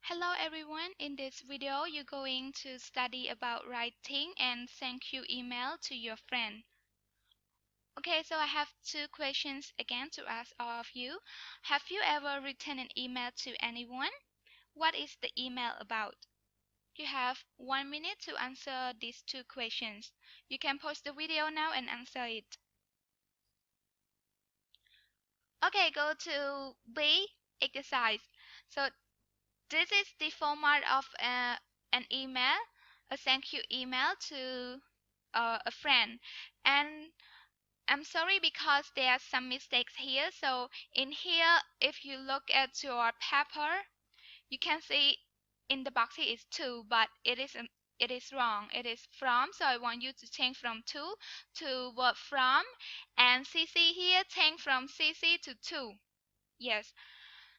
Hello everyone, in this video you're going to study about writing and thank you email to your friend. Okay, so I have two questions again to ask all of you. Have you ever written an email to anyone? What is the email about? You have 1 minute to answer these two questions. You can pause the video now and answer it. Okay, go to B, exercise. So this is the format of an email, a thank you email to a friend. And I'm sorry because there are some mistakes here. So in here, if you look at your paper, you can see in the box here is to, but it is wrong. It is from. So I want you to change from to verb from, and CC here change from CC to. Yes.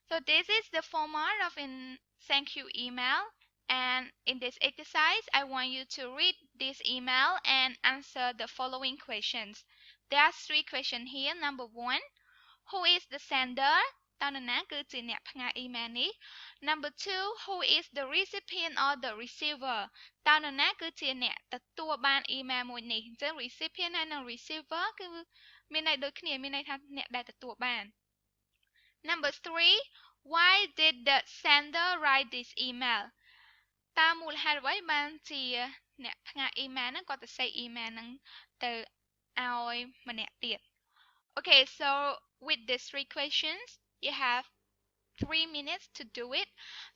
So this is the format of an thank you email, and in this exercise I want you to read this email and answer the following questions. There are three questions here. Number 1, who is the sender? តើនរណាគឺជាអ្នកផ្ញើ email នេះ Number 2, who is the recipient or the receiver? តើនរណាគឺជាអ្នកទទួលបាន email មួយនេះ អញ្ចឹង recipient ហើយនិង receiver គឺមានន័យដូចគ្នាមានន័យថាអ្នកដែលទទួលបាន Number 3, why did the sender write this email? តើមូលហេតុអ្វីបានជាអ្នកផ្ញើ email ហ្នឹងគាត់ទៅសេ email ហ្នឹងទៅឲ្យម្នាក់ទៀត Okay, so with these three questions, you have 3 minutes to do it.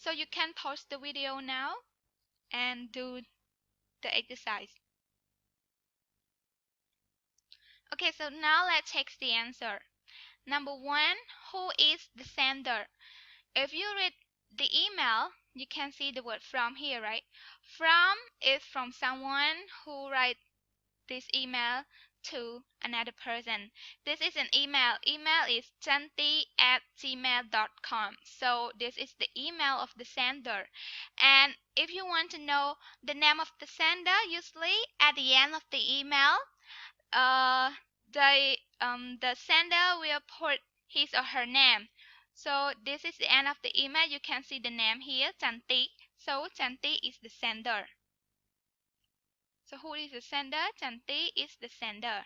So you can pause the video now and do the exercise. Okay, so now let's check the answer. Number 1, who is the sender? If you read the email, you can see the word from here, right? From is from someone who write this email to another person. This is an email. Email is chanti@gmail.com. So this is the email of the sender. And if you want to know the name of the sender, usually at the end of the email, the sender will put his or her name. So this is the end of the email. You can see the name here, Chanti. So Chanti is the sender. So who is the sender? Chanti is the sender.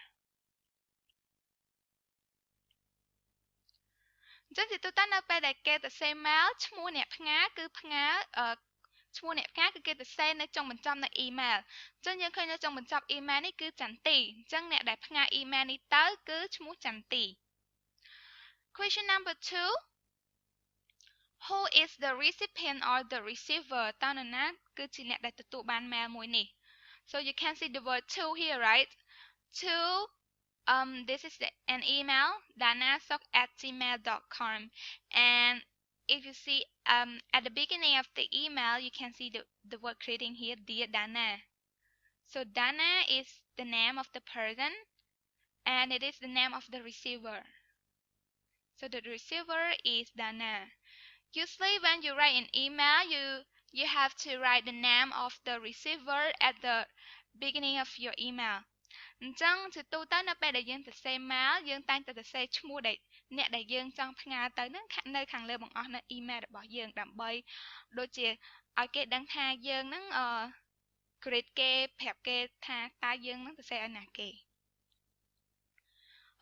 អញ្ចឹងជាទូទៅនៅពេលដែលគេទៅសេmail ឈ្មោះអ្នកផ្ញើគឺផ្ញើឈ្មោះអ្នកផ្ញើគឺគេទៅសេនៅចុងបញ្ចប់នៃ email អញ្ចឹងយើងឃើញនៅចុងបញ្ចប់ email នេះគឺ Chanti អញ្ចឹងអ្នកដែលផ្ញើ email នេះទៅគឺឈ្មោះ Chanti. Question number 2, who is the recipient or the receiver? តើនរណាគឺជាអ្នកដែលទទួលបាន mail មួយនេះ So you can see the word to here, right? To this is an email, danasok@gmail.com, and if you see at the beginning of the email, you can see the word creating here, Dear Dana. So Dana is the name of the person, and it is the name of the receiver. So the receiver is Dana. Usually when you write an email, you have to write the name of the receiver at the beginning of your email. អញ្ចឹងជាទូទៅនៅពេលដែលយើងសរសេរ mail យើងតែងតែសរសេរឈ្មោះដែលអ្នកដែលយើងចង់ផ្ញើទៅហ្នឹងនៅខាងលើបង្អស់នៅ email របស់យើងដើម្បីដូចជាឲ្យគេដឹងថាយើងហ្នឹងgrade គេប្រាប់គេថាតើយើងហ្នឹងសរសេរឲ្យណាគេ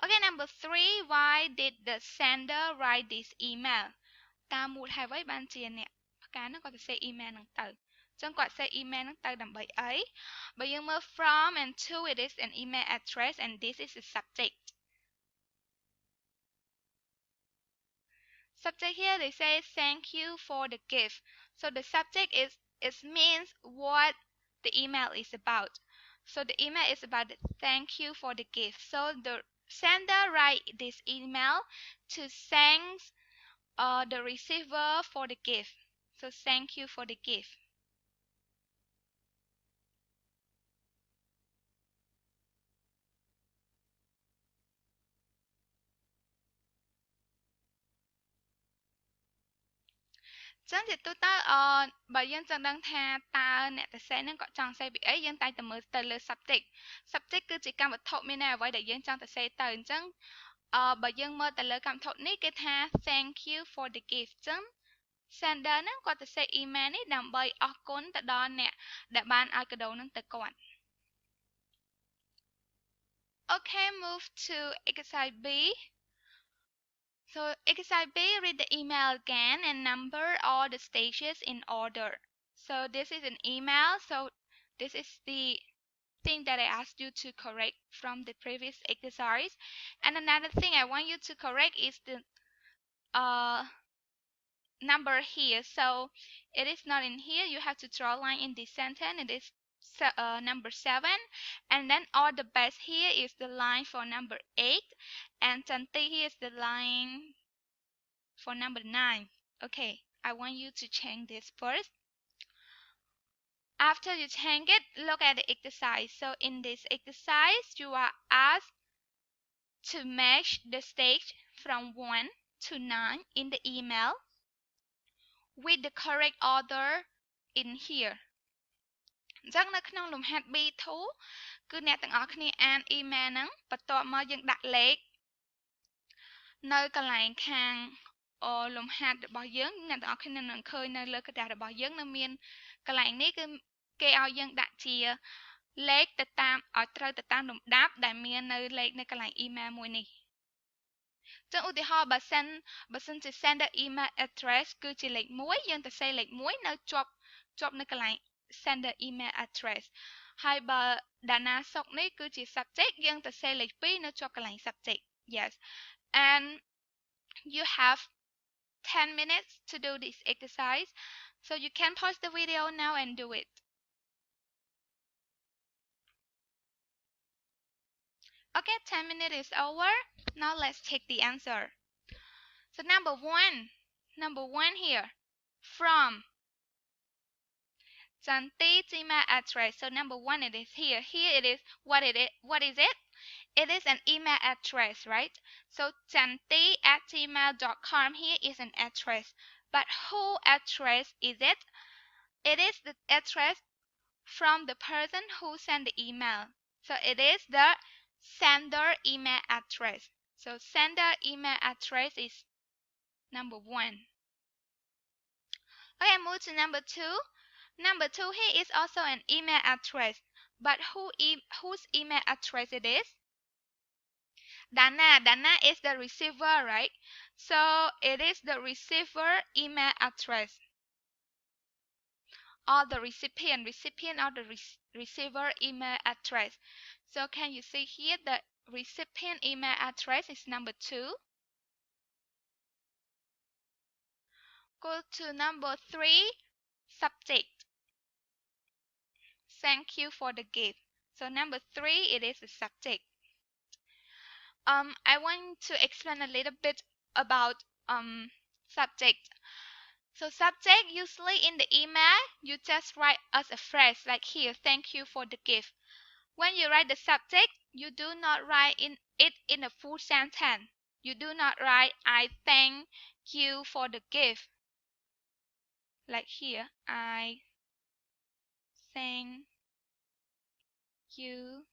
Okay, number 3, why did the sender write this email? តើមូលហេតុអ្វីបានជាអ្នកផ្ញើហ្នឹងគាត់សរសេរ email ហ្នឹងទៅ ចឹងគាត់សេ email ហ្នឹងទៅដើម្បីអី បើយើងមើល from and to, it is an email address and this is the subject. Subject here they say thank you for the gift. So the subject means what the email is about. So the email is about the thank you for the gift. So the sender write this email to thank the receiver for the gift. So thank you for the gift. Chẳng thì tôi ta bởi dân chẳng đang tha ta nè tại xe nên có chẳng xe bị ấy dân tay tầm mơ tờ lơ subject cứ chỉ cầm vật thộp như nào vậy để dân chẳng tại xe tờ chẳng bởi dân mơ tờ lơ cầm thộp ní cái tha thank you for the gift chẳng sender ហ្នឹងគាត់ទៅ send email នេះដើម្បីអរគុណទៅដល់អ្នកដែលបានឲ្យកាដូហ្នឹងទៅគាត់ Okay, move to exercise B. So exercise B, read the email again and number all the stages in order. So this is an email. So this is the thing that I asked you to correct from the previous exercise. And another thing I want you to correct is the number here. So it is not in here. You have to draw a line in this sentence. It is number 7, and then all the best here is the line for number 8, and Tanti here is the line for number 9. Okay, I want you to change this first. After you change it, look at the exercise. So in this exercise, you are asked to match the stage from 1 to 9 in the email with the correct order in here. អញ្ចឹងនៅក្នុងលំហាត់ B2 គឺអ្នកទាំងអស់គ្នាអាន email ហ្នឹងបន្ទាប់មកយើងដាក់លេខនៅកន្លែងខាងលំហាត់របស់យើងអ្នកទាំងអស់គ្នានឹងឃើញនៅលើក្រដាសរបស់យើងនៅមានកន្លែងនេះគឺគេឲ្យយើងដាក់ជាលេខទៅតាមឲ្យត្រូវទៅតាមលំដាប់ដែលមាននៅលេខនៅកន្លែង email មួយនេះចឹងឧទាហរណ៍បើសិនជា sender email address គឺជាលេខ1យើងទៅសេលេខ1នៅជាប់នៅកន្លែង sender email address ហើយបើ Dana សុកនេះគឺជា subject យើងទៅសេលេខ2នៅជាប់កន្លែង subject. Yes, and you have 10 minutes to do this exercise, so you can pause the video now and do it. Okay, 10 minutes is over. Now let's check the answer. So number one here, from Chanti's email address. So number 1 it is here. Here it is. What is it? It is an email address, right? So chanti@gmail.com here is an address. But who address is it? It is the address from the person who sent the email. So it is the sender email address. So sender email address is number 1. Okay, move to number 2. Number 2 here is also an email address. But whose email address it is? Dana is the receiver, right? So it is the receiver email address. Or the recipient or the receiver email address. So can you see here the recipient email address is number 2. Go to number 3, subject. Thank you for the gift. So number 3 it is the subject. I want to explain a little bit about subject. So subject, usually in the email you just write as a phrase like here, thank you for the gift. When you write the subject, you do not write it in a full sentence. You do not write I thank you for the gift. Like here, I thank you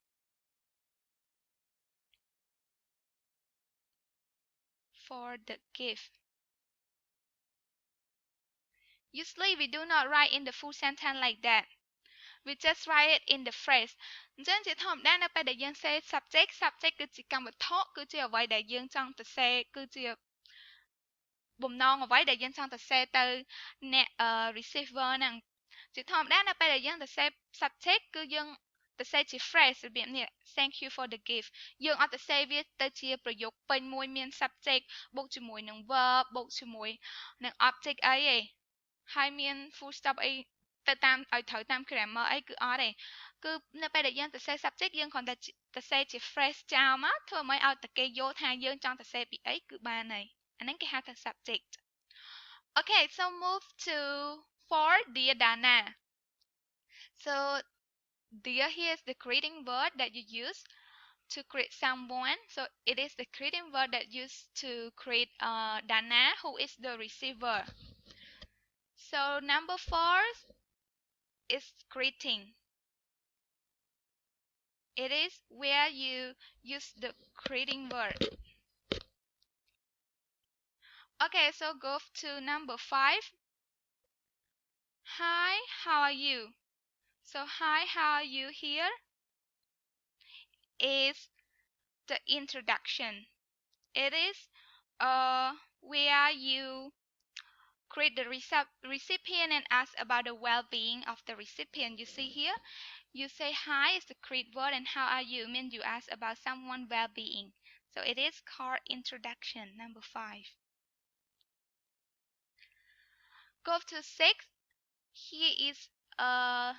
for the gift. Usually we do not write in the full sentence like that. We just write it in the phrase. អញ្ចឹងជាធម្មតានៅពេលដែលយើង say subject គឺជាកម្មវត្ថុគឺជាអ្វីដែលយើងចង់ទៅ say គឺជាបំណងអ្វីដែលយើងចង់ទៅ say ទៅអ្នក receiver ហ្នឹងជាធម្មតានៅពេលដែលយើងទៅ say subject គឺយើងទៅ say ជា phrase របៀបនេះ thank you for the gift យើងអត់ទៅ say វាទៅជាប្រយោគពេញមួយមាន subject បូកជាមួយនឹង verb បូកជាមួយនឹង object អីទេហើយមាន full stop អីទៅតាមឲ្យត្រូវតាម grammar អីគឺអត់ទេគឺនៅពេលដែលយើងទៅ say subject យើងគ្រាន់តែទៅ say ជា phrase ចោលមកធ្វើឲ្យតែគេយល់ថាយើងចង់ទៅ say ពីអីគឺបានហើយអាហ្នឹងគេហៅថា subject. Okay, so move to 4, dear Dana. So dear here is the greeting word that you use to greet someone. So it is the greeting word that used to greet Dana, who is the receiver. So number 4 is greeting. It is where you use the greeting word. Okay, so go to number 5, Hi, how are you? So hi, how are you here is the introduction. It is where you greet the recipient and ask about the well-being of the recipient. You see here, you say hi is the greet word, and how are you means you ask about someone's well-being. So it is called introduction. Number 5. Go to 6. Here is a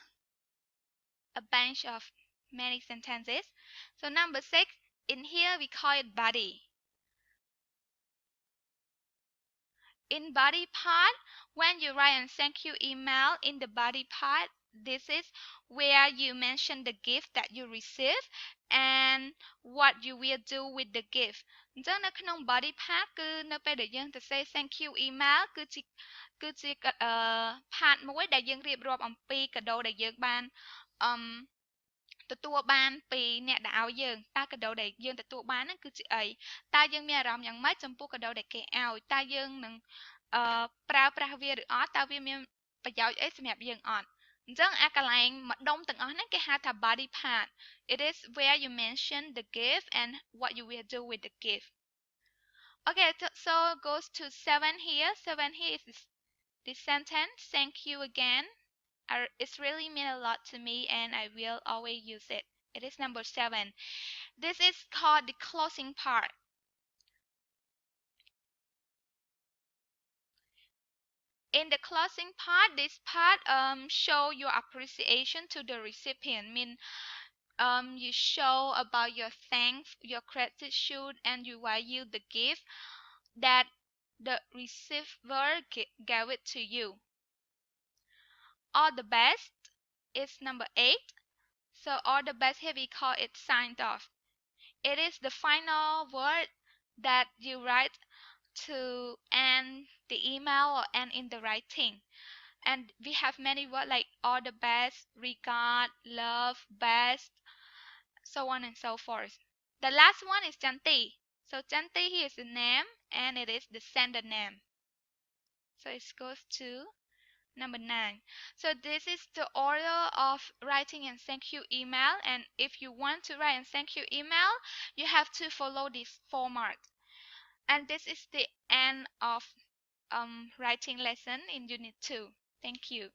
bunch of many sentences. So number 6, in here we call it body. In body part, when you write a thank you email in the body part, this is where you mention the gift that you receive and what you will do with the gift. អញ្ចឹងនៅក្នុង body part គឺនៅពេលដែលយើងទៅ say thank you email គឺជាpart មួយដែលយើងរៀបរាប់អំពីកាដូដែលយើងបានអឺទទួលបានពីអ្នកដែលឲ្យយើងតើកាដូដែលយើងទទួលបានហ្នឹងគឺជាអីតើយើងមានអារម្មណ៍យ៉ាងម៉េចចំពោះកាដូដែលគេឲ្យតើយើងនឹងប្រើប្រាស់វាឬអត់តើវាមានប្រយោជន៍អីសម្រាប់យើងអត់អញ្ចឹងអាកន្លែងម្ដុំទាំងអស់ហ្នឹងគេហៅថា body part. It is where you mention the gift and what you will do with the gift. Okay, so goes to 7 here. 7 here is this sentence. Thank you again. It's really mean a lot to me and I will always use it. It is number 7. This is called the closing part. In the closing part, this part show your appreciation to the recipient. Mean you show about your thanks, your gratitude, and you value the gift that the receiver gave it to you. All the best is number 8. So all the best here we call it signed off. It is the final word that you write to end the email or end in the writing. And we have many words like all the best, regard, love, best, so on and so forth. The last one is Chanti. So Chanti here is the name and it is the sender name. So it goes to number 9. So this is the order of writing and thank you email, and if you want to write and thank you email, you have to follow this format. And this is the end of writing lesson in unit 2. Thank you.